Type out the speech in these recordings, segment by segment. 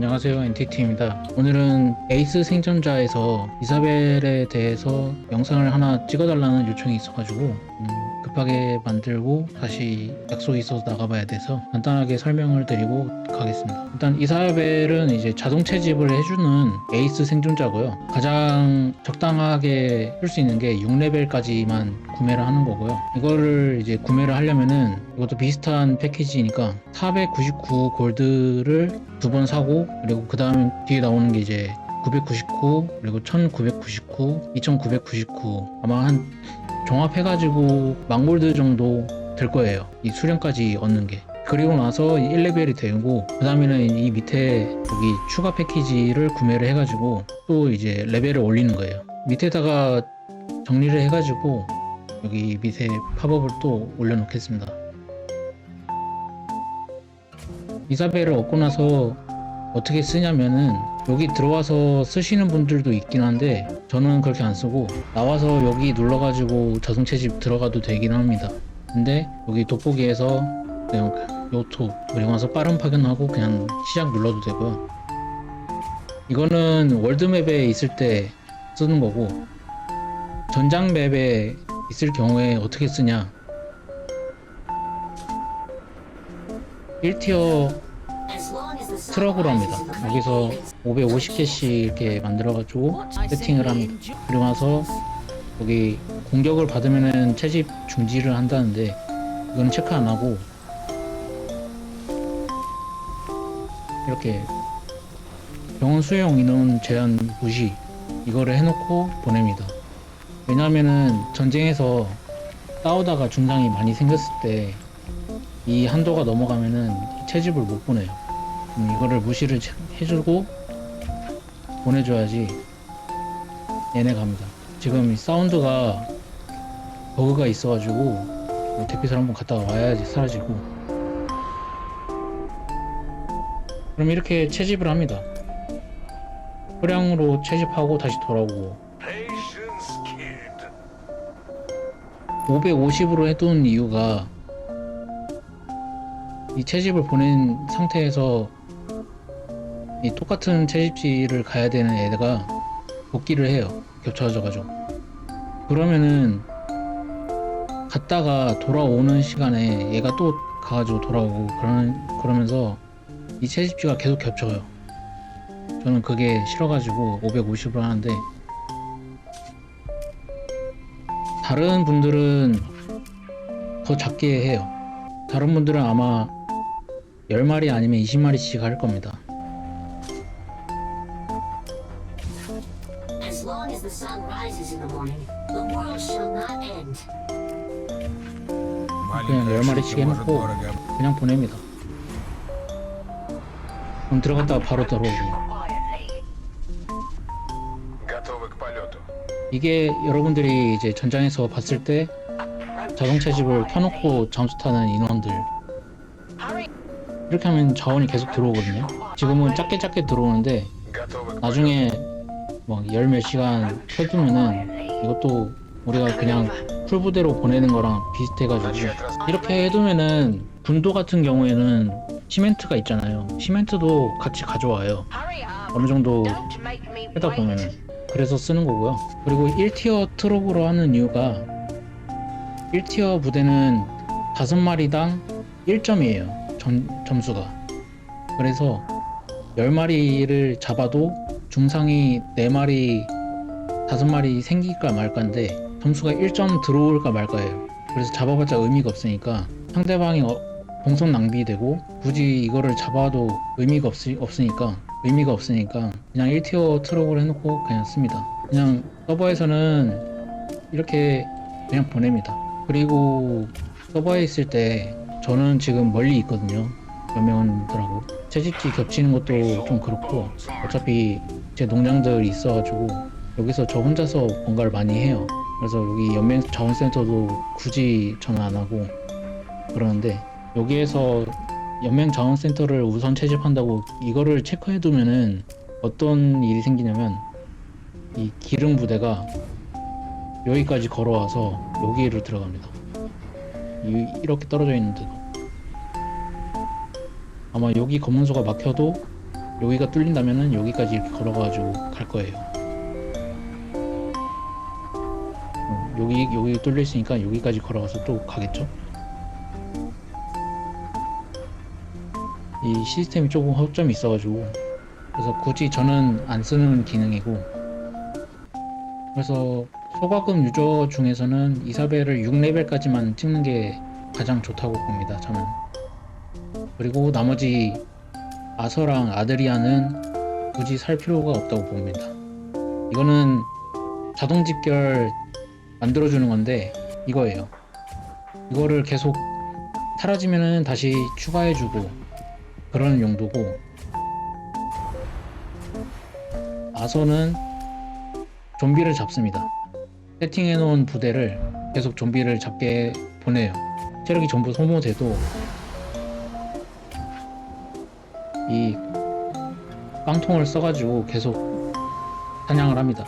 안녕하세요, NTT입니다. 오늘은 에이스 생존자에서 이사벨에 대해서 영상을 하나 찍어달라는 요청이 있어가지고 급하게 만들고 다시 약속이 있어서 나가봐야 돼서 간단하게 설명을 드리고 가겠습니다. 일단 이사벨은 이제 자동 채집을 해주는 에이스 생존자고요. 가장 적당하게 쓸 수 있는 게 6레벨까지만 구매를 하는 거고요. 이거를 이제 구매를 하려면은 이것도 비슷한 패키지니까 499 골드를 두 번 사고, 그리고 그 다음 뒤에 나오는 게 이제 999, 그리고 1999, 2999, 아마 한 종합해가지고 10,000골드 정도 될 거예요, 이 수령까지 얻는 게. 그리고 나서 1레벨이 되고, 그 다음에는 이 밑에 여기 추가 패키지를 구매를 해가지고 또 이제 레벨을 올리는 거예요. 밑에다가 정리를 해가지고 여기 밑에 팝업을 또 올려놓겠습니다. 이사벨을 얻고 나서 어떻게 쓰냐면은, 여기 들어와서 쓰시는 분들도 있긴 한데 저는 그렇게 안 쓰고 나와서 여기 눌러가지고 자동 채집 들어가도 되긴 합니다. 근데 여기 돋보기에서 그냥 요토 그리고 나서 빠른 파견하고 그냥 시작 눌러도 되고요. 이거는 월드맵에 있을 때 쓰는 거고, 전장 맵에 있을 경우에 어떻게 쓰냐, 1티어 트럭으로 합니다. 여기서 550개씩 이렇게 만들어가지고 세팅을 합니다. 그리고 나서 여기 공격을 받으면은 채집 중지를 한다는데 이거는 체크 안 하고 이렇게 병원 수용 인원 제한 무시 이거를 해놓고 보냅니다. 왜냐하면은 전쟁에서 싸우다가 중상이 많이 생겼을 때 이 한도가 넘어가면은 채집을 못 보내요. 이거를 무시를 해주고 보내줘야지 얘네 갑니다. 지금 이 사운드가 버그가 있어가지고 대피소를 한번 갔다 와야지 사라지고. 그럼 이렇게 채집을 합니다. 소량으로 채집하고 다시 돌아오고. 550으로 해둔 이유가, 이 채집을 보낸 상태에서 이 똑같은 채집지를 가야 되는 애가 복귀를 해요, 겹쳐져가지고. 그러면은 갔다가 돌아오는 시간에 얘가 또 가가지고 돌아오고 그러면서 이 채집지가 계속 겹쳐요. 저는 그게 싫어가지고 550으로 하는데, 다른 분들은 더 작게 해요. 다른 분들은 아마 10마리 아니면 20마리씩 할 겁니다. 그냥 10마리씩 해놓고 그냥 보냅니다. 그럼 들어갔다가 바로 들어오고. 이게 여러분들이 이제 전장에서 봤을 때 자동 채집을 켜놓고 잠수 타는 인원들, 이렇게 하면 자원이 계속 들어오거든요. 지금은 작게 들어오는데 나중에 뭐 10몇 시간 해두면은 이것도 우리가 그냥 풀부대로 보내는 거랑 비슷해가지고, 이렇게 해두면은 군도 같은 경우에는 시멘트가 있잖아요. 시멘트도 같이 가져와요, 어느 정도 하다 보면은. 그래서 쓰는 거고요. 그리고 1티어 트럭으로 하는 이유가, 1티어 부대는 5마리당 1점이에요 점수가. 그래서 10마리를 잡아도 중상이 4마리 5마리 생길까 말까인데 점수가 1점 들어올까 말까예요. 그래서 잡아봤자 의미가 없으니까, 상대방이 공성 낭비되고 굳이 이거를 잡아도 의미가 없으니까 그냥 1티어 트럭으로 해놓고 그냥 씁니다. 그냥 서버에서는 이렇게 그냥 보냅니다. 그리고 서버에 있을 때 저는 지금 멀리 있거든요, 연맹원들하고. 채집지 겹치는 것도 좀 그렇고, 어차피 제 농장들이 있어가지고 여기서 저 혼자서 뭔가를 많이 해요. 그래서 여기 연맹 자원센터도 굳이 전화 안 하고 그러는데, 여기에서 연맹 자원센터를 우선 채집한다고 이거를 체크해 두면은 어떤 일이 생기냐면, 이 기름 부대가 여기까지 걸어와서 여기로 들어갑니다. 이렇게 떨어져 있는데도. 아마 여기 검문소가 막혀도 여기가 뚫린다면은 여기까지 이렇게 걸어가지고 갈 거예요. 여기 뚫려 있으니까 여기까지 걸어가서 또 가겠죠? 이 시스템이 조금 허점이 있어가지고, 그래서 굳이 저는 안 쓰는 기능이고, 그래서 소과금 유저 중에서는 이사벨을 6레벨까지만 찍는 게 가장 좋다고 봅니다, 저는. 그리고 나머지 아서랑 아드리아는 굳이 살 필요가 없다고 봅니다. 이거는 자동 집결 만들어주는 건데 이거예요. 이거를 계속 사라지면은 다시 추가해주고 그런 용도고, 아서는 좀비를 잡습니다. 세팅해놓은 부대를 계속 좀비를 잡게 보내요. 체력이 전부 소모돼도 이 깡통을 써가지고 계속 사냥을 합니다.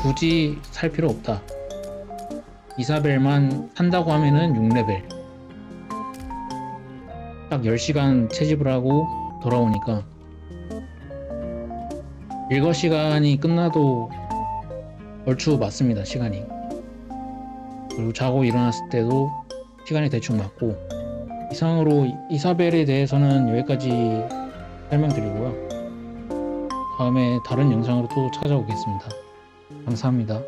굳이 살 필요 없다. 이사벨만 산다고 하면은 6레벨. 딱 10시간 채집을 하고 돌아오니까 일거 시간이 끝나도 얼추 맞습니다, 시간이. 그리고 자고 일어났을 때도 시간이 대충 맞고, 이상으로 이사벨에 대해서는 여기까지 설명드리고요. 다음에 다른 영상으로 또 찾아오겠습니다. 감사합니다.